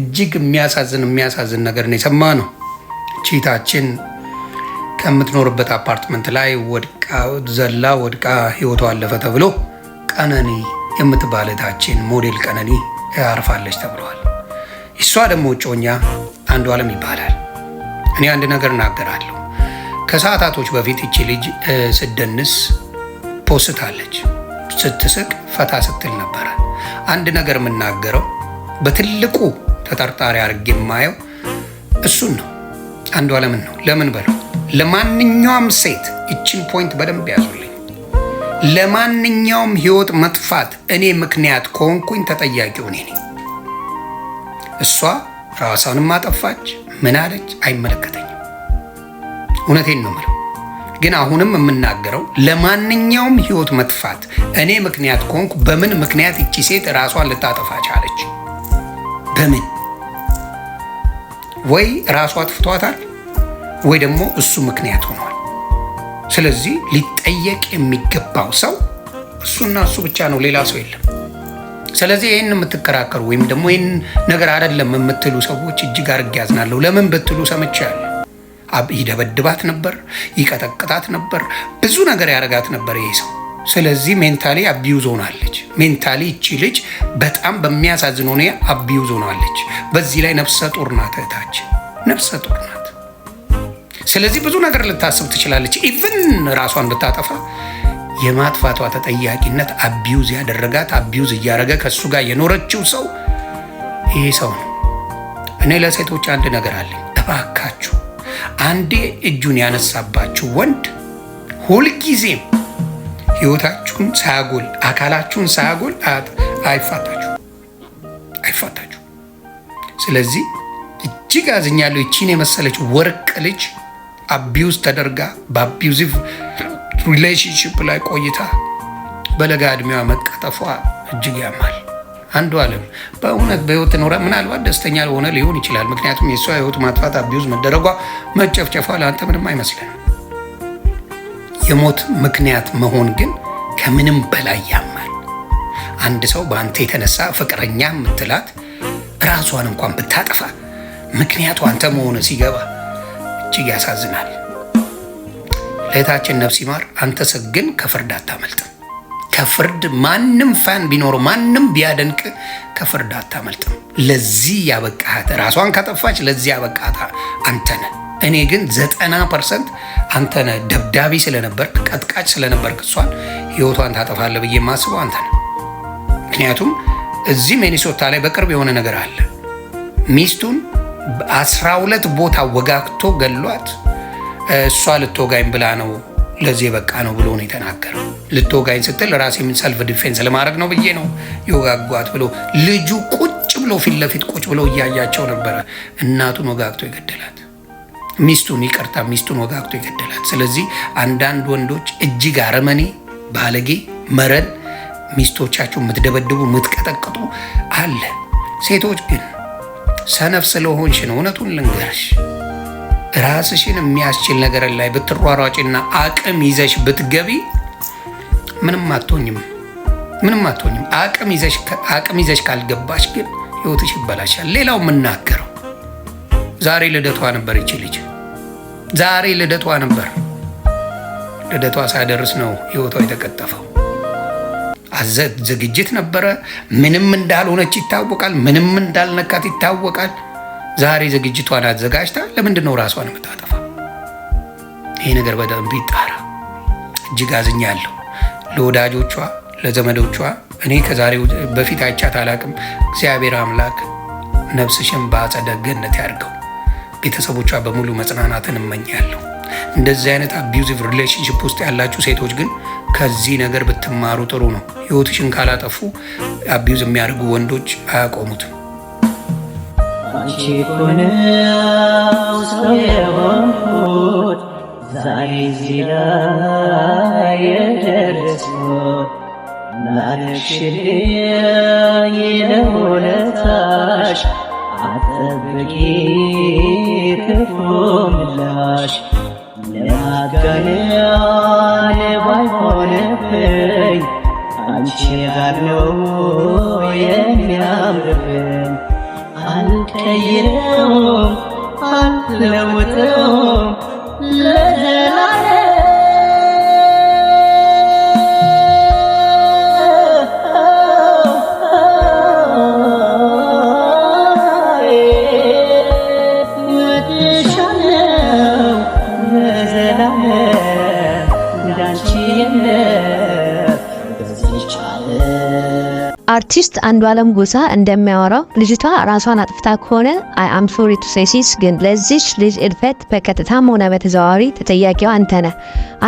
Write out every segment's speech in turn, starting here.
እጅግ የሚያሳዝን ነገር ነው የሰማነው። ቺታችን ከምትኖርበት አፓርትመንት ላይ ዘላ ወድቃ ህይወቷ አለፈ ተብሎ ቀነኒ የምትባል እህታችን ሞዴል ቀነኒ ያርፋለች ተብሏል። እሷ ደግሞ እጮኛ አንዷለም ይባላል። እኔ አንድ ነገር እናገራለሁ። ከሰዓታቶች በፊት እቺ ልጅ ስደንስ ፖስታለች። ስትስቅ ፈታ ስትል ነበረ። አንድ ነገር የምናገረው በትልቁ ተጠርጣሪ አድርጌ የማየው እሱን ነው፣ አንዷለምን ነው። ለምን በለው፣ ለማንኛውም ሴት እችን ፖይንት በደንብ ያዙልኝ። ለማንኛውም ህይወት መጥፋት እኔ ምክንያት ከሆንኩኝ ተጠያቂው እኔ ነኝ። እሷ ራሷንም አጠፋች ምን አለች አይመለከተኝም። እውነቴን ነው የምለው። ግን አሁንም የምናገረው ለማንኛውም ህይወት መጥፋት እኔ ምክንያት ከሆንኩ በምን ምክንያት እቺ ሴት ራሷን ልታጠፋ ቻለች? በምን? ወይ ራሷ አጥፍቷታል ወይ ደግሞ እሱ ምክንያት ሆኗል። ስለዚህ ሊጠየቅ የሚገባው ሰው እሱና እሱ ብቻ ነው፣ ሌላ ሰው የለም። ስለዚህ ይህን የምትከራከሩ ወይም ደግሞ ይህን ነገር አይደለም የምትሉ ሰዎች እጅግ አድርጌ ያዝናለሁ። ለምን ብትሉ ሰምቻለሁ። ይደበድባት ነበር፣ ይቀጠቅጣት ነበር፣ ብዙ ነገር ያደርጋት ነበር ይሄ ሰው። ስለዚህ ሜንታሊ አቢዩዝ ሆናለች። ሜንታሊ እቺ ልጅ በጣም በሚያሳዝን ሆነ አቢዩዝ ሆናለች። በዚህ ላይ ነፍሰ ጡር ናት እህታችን፣ ነፍሰ ጡር ናት። ስለዚህ ብዙ ነገር ልታስብ ትችላለች። ኢቭን ራሷን ብታጠፋ የማጥፋቷ ተጠያቂነት አቢዩዝ ያደረጋት አቢዩዝ እያደረገ ከእሱ ጋር የኖረችው ሰው ይሄ ሰው ነው። እኔ ለሴቶች አንድ ነገር አለኝ። እባካችሁ አንዴ እጁን ያነሳባችሁ ወንድ ሁልጊዜም ህይወታችሁን ሳያጎል አካላችሁን ሳያጎል አይፋታችሁ። ስለዚህ እጅግ አዝኛለሁ። ይቺን የመሰለች ወርቅ ልጅ አቢዩዝ ተደርጋ በአቢዩዚቭ ሪሌሽንሽፕ ላይ ቆይታ በለጋ እድሜዋ መቀጠፏ እጅግ ያማል። አንዷለም በእውነት በህይወት ኖረ ምናልባት ደስተኛ ሆነ ሊሆን ይችላል። ምክንያቱም የእሷ ህይወት ማጥፋት አቢዩዝ መደረጓ መጨፍጨፏ ለአንተ ምንም አይመስልም። የሞት ምክንያት መሆን ግን ከምንም በላይ ያማል። አንድ ሰው በአንተ የተነሳ ፍቅረኛ የምትላት ራሷን እንኳን ብታጠፋ ምክንያቱ አንተ መሆን ሲገባ እጅግ ያሳዝናል። ለእህታችን ነፍስ ይማር። አንተ ግን ከፍርድ አታመልጥም። ከፍርድ ማንም ፋን ቢኖር ማንም ቢያደንቅ ከፍርድ አታመልጥም። ለዚህ ያበቃት ራሷን ካጠፋች ለዚህ ያበቃት አንተ ነህ። እኔ ግን 90% አንተ ነህ። ደብዳቢ ስለነበርክ ቀጥቃጭ ስለነበርክ እሷን ህይወቷን ታጠፋለህ ብዬ የማስበው አንተ ነህ። ምክንያቱም እዚህ ሚኒሶታ ላይ በቅርብ የሆነ ነገር አለ። ሚስቱን 12 ቦታ ወጋግቶ ገሏት። እሷ ልትወጋኝ ብላ ነው ለዚህ በቃ ነው ብሎ ነው የተናገረው። ልትወጋኝ ስትል ራሴ ምን ሰልፍ ዲፌንስ ለማድረግ ነው ብዬ ነው የወጋጓት ብሎ ልጁ ቁጭ ብሎ ፊት ለፊት ቁጭ ብሎ እያያቸው ነበረ። እናቱን ወጋግቶ ይገደላት። ሚስቱን ወጋግቶ ይገደላት። ስለዚህ አንዳንድ ወንዶች እጅግ አረመኔ፣ ባለጌ፣ መረን ሚስቶቻችሁ የምትደበድቡ የምትቀጠቅጡ አለ። ሴቶች ግን ሰነፍ ስለሆንሽ ነው። እውነቱን ልንገርሽ፣ ራስሽን የሚያስችል ነገር ላይ ብትሯሯጭና አቅም ይዘሽ ብትገቢ ምንም አትሆኝም። አቅም ይዘሽ ካልገባሽ ግን ህይወትሽ ይበላሻል። ሌላው የምናገረው ዛሬ ልደቷ ነበር። ይቺ ልጅ ዛሬ ልደቷ ነበር። ልደቷ ሳይደርስ ነው ህይወቷ የተቀጠፈው። ዝግጅት ነበረ። ምንም እንዳልሆነች ይታወቃል። ምንም እንዳልነካት ይታወቃል። ዛሬ ዝግጅቷን አዘጋጅታ ለምንድን ነው ራሷን የምታጠፋ? ይሄ ነገር በደንብ ይጣራ። እጅግ አዝኛለሁ ለወዳጆቿ፣ ለዘመዶቿ። እኔ ከዛሬው በፊት አይቻት አላቅም። እግዚአብሔር አምላክ ነፍስሽን በአጸደ ገነት ያድርገው። ቤተሰቦቿ በሙሉ መጽናናትን እመኛለሁ። እንደዚህ አይነት አቢዩዚቭ ሪሌሽንሽፕ ውስጥ ያላችሁ ሴቶች ግን ከዚህ ነገር ብትማሩ ጥሩ ነው። ህይወትሽን ካላጠፉ አቢዩዝ የሚያደርጉ ወንዶች አያቆሙትም። አንቺ ኮነው ሰው የሆንኩት ዛሬ እዚህ ላይ የደረስኩት ላደረግሽልኝ ለውለታሽ አትጠብቂ ክፉ ምላሽ ለማጋነን ባይሆንብኝ አንቺ ጋር ነው የሚያምርብኝ አልቀይረውም አልለውጠውም ለዘላለም አርቲስት አንዱዓለም ጎሳ እንደሚያወራው ልጅቷ ራሷን አጥፍታ ከሆነ አይ አም ሶሪ ቱ ሴይ ዚስ፣ ግን ለዚች ልጅ እልፈት በቀጥታም ሆነ በተዘዋዋሪ ተጠያቂው አንተ ነህ።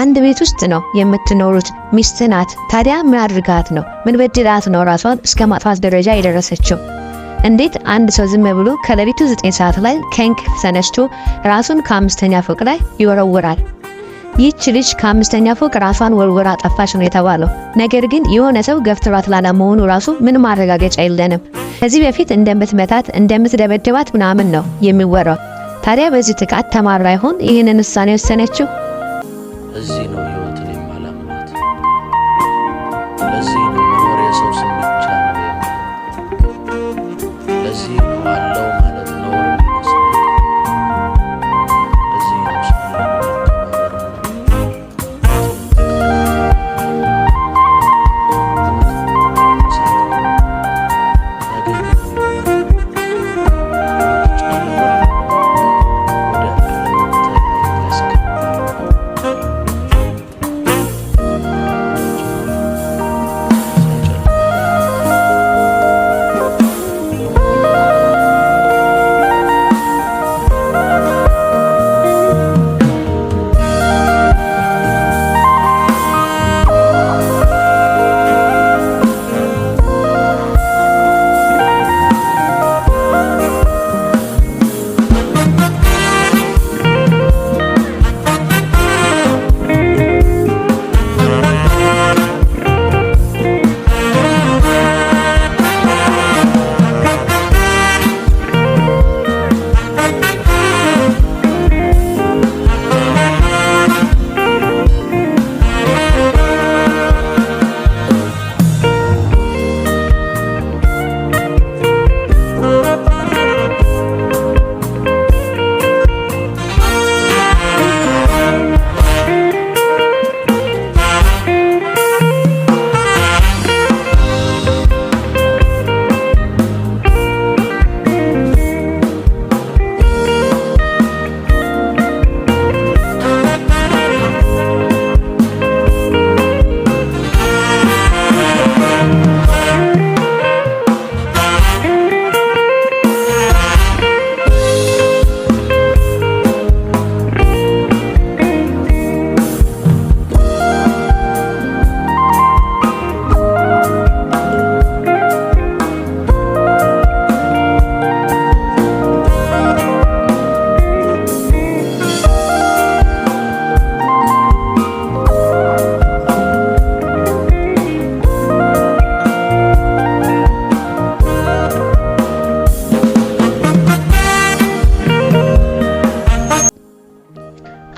አንድ ቤት ውስጥ ነው የምትኖሩት፣ ሚስት ናት። ታዲያ ምን አድርጋት ነው? ምን በድላት ነው ራሷን እስከ ማጥፋት ደረጃ የደረሰችው? እንዴት አንድ ሰው ዝም ብሎ ከሌሊቱ 9 ሰዓት ላይ ከእንቅልፍ ተነስቶ ራሱን ከ5ኛ ፎቅ ላይ ይወረውራል? ይህች ልጅ ከ5ኛ ፎቅ ራሷን ወርውራ ጠፋች ነው የተባለው። ነገር ግን የሆነ ሰው ገፍትሯት ላለመሆኑ ራሱ ምን ማረጋገጫ የለንም። ከዚህ በፊት እንደምትመታት እንደምትደበድባት ምናምን ነው የሚወራው። ታዲያ በዚህ ጥቃት ተማራ ይሆን ይህንን ውሳኔ ወሰነችው? እዚህ ነው ህይወትን የማላምናት። ለዚህ ነው መኖር የሰው ስም ብቻ ነው የማምናት። ለዚህ ነው አለው ማለት ነው የሚመስለው። ለዚህ ነው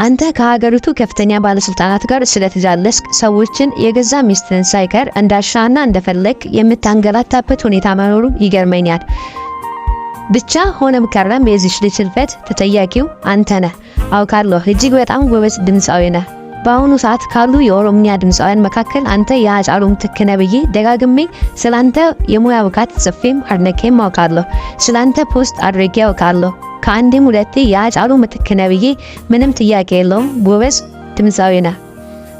አንተ ከሀገሪቱ ከፍተኛ ባለስልጣናት ጋር ስለተዛለስክ ሰዎችን የገዛ ሚስትን ሳይቀር እንዳሻና እንደፈለክ የምታንገላታበት ሁኔታ መኖሩ ይገርመኛል። ብቻ ሆነም ቀረም የዚች ልጅ ህልፈት ተጠያቂው አንተ ነህ። አውቃለሁ እጅግ በጣም ጎበዝ ድምፃዊ ነህ። በአሁኑ ሰዓት ካሉ የኦሮምኛ ድምፃውያን መካከል አንተ የሃጫሉ ምትክ ነህ ብዬ ደጋግሜ ስላንተ የሙያ ብቃት ጽፌም አድንቄም አውቃለሁ። ስላንተ ፖስት አድርጌ አውቃለሁ። ከአንዴም ሁለቴ የሃጫሉ ምትክ ነህ ብዬ ምንም ጥያቄ የለውም፣ ጎበዝ ድምፃዊ ነህ።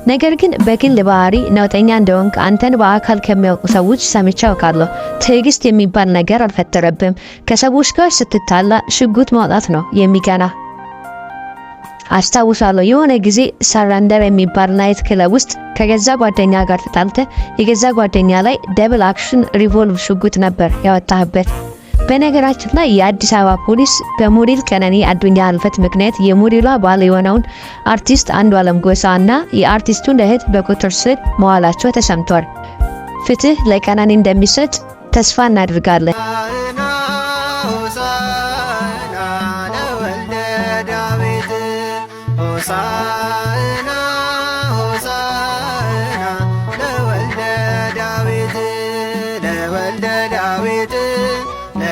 ነገር ግን በግል ባህሪ ነውጠኛ እንደሆንክ አንተን በአካል ከሚያውቁ ሰዎች ሰምቼ አውቃለሁ። ትዕግስት የሚባል ነገር አልፈጠረብም። ከሰዎች ጋር ስትታላ ሽጉጥ ማውጣት ነው የሚቀና። አስታውሳለሁ የሆነ ጊዜ ሰረንደር የሚባል ናይት ክለብ ውስጥ ከገዛ ጓደኛ ጋር ተጣልተ የገዛ ጓደኛ ላይ ደብል አክሽን ሪቮልቭ ሽጉጥ ነበር ያወጣህበት። በነገራችን ላይ የአዲስ አበባ ፖሊስ በሞዴል ቀነኒ አዱኛ ህልፈት ምክንያት የሞዴሏ ባል የሆነውን አርቲስት አንዱዓለም ጎሳ እና የአርቲስቱን እህት በቁጥጥር ስር መዋላቸው ተሰምቷል። ፍትህ ለቀነኒ እንደሚሰጥ ተስፋ እናደርጋለን።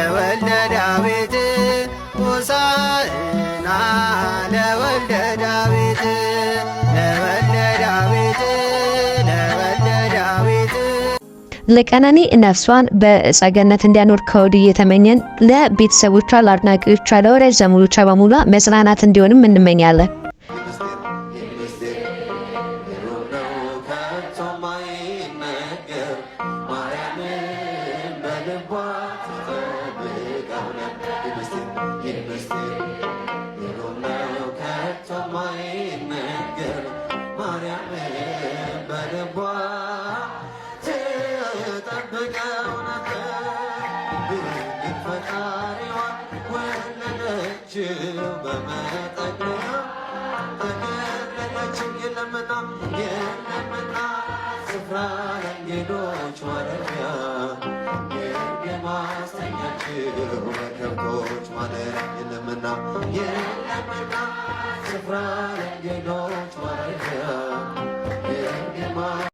ለወልደ ዳዊት ሆሳዕና ለወልደ ዳዊት ለወልደ ዳዊት ለወልደ ዳዊት። ለቀነኒ ነፍሷን በጸገነት እንዲያኖር ከወዲሁ እየተመኘን ለቤተሰቦቿ፣ ለአድናቂዎቿ፣ ለወዳጅ ዘመዶቿ በሙሉ መጽናናት እንዲሆንም እንመኛለን። ስፍራ ለእንግዶች ማረፊያ